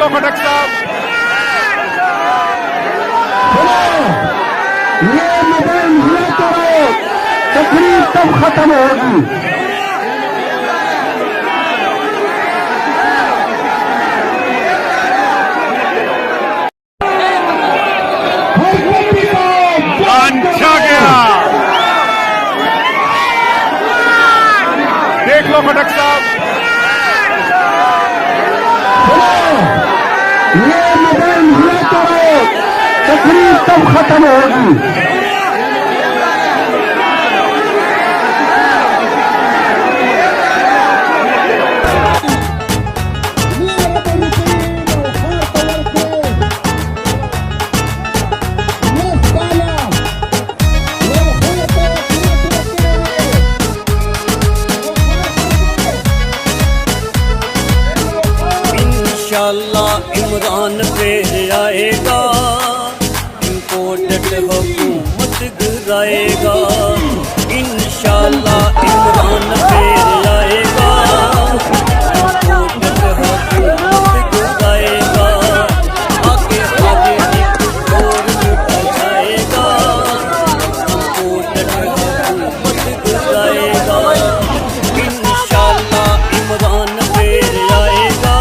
लो खटक साहब। ये मैदान हुआ तो तकलीफ तब खत्म होगी। अच्छा गया, देख लो खटक साहब। ये मैदान हुआ तो तकलीफ तब खत्म होगी। इंशाअल्लाह इमरान फिर आएगा, इम्पोर्टेड हुकूमत गिराएगा। इंशाअल्लाह इमरान फिर आएगा, इम्पोर्टेड हुकूमत गिराएगा। आगे आगे एक और लुटा जाएगा, इम्पोर्टेड हुकूमत गिराएगा। इंशाअल्लाह इमरान फिर आएगा,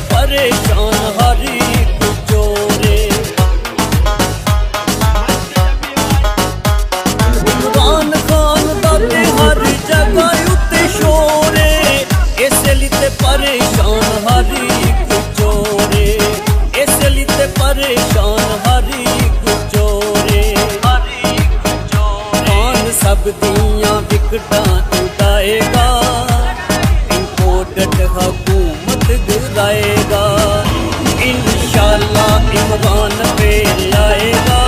परेशान हरी चोरे। इमरान खान दाते हर जगह उत्ते शोरे, इसलिए परेशान हरी चोरे, इसलिए परेशान हरी चोरे। खान सब दियां विकटां उड़ाएगा, इम्पोर्टेड हुकूमत गिराएगा। इंशाअल्लाह इमरान फिर आएगा,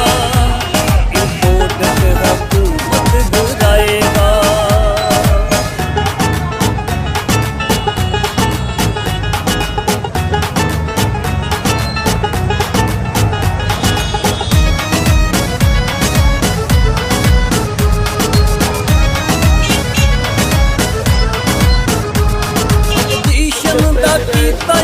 इम्पोर्टेड हुकूमत गिराएगा। कीता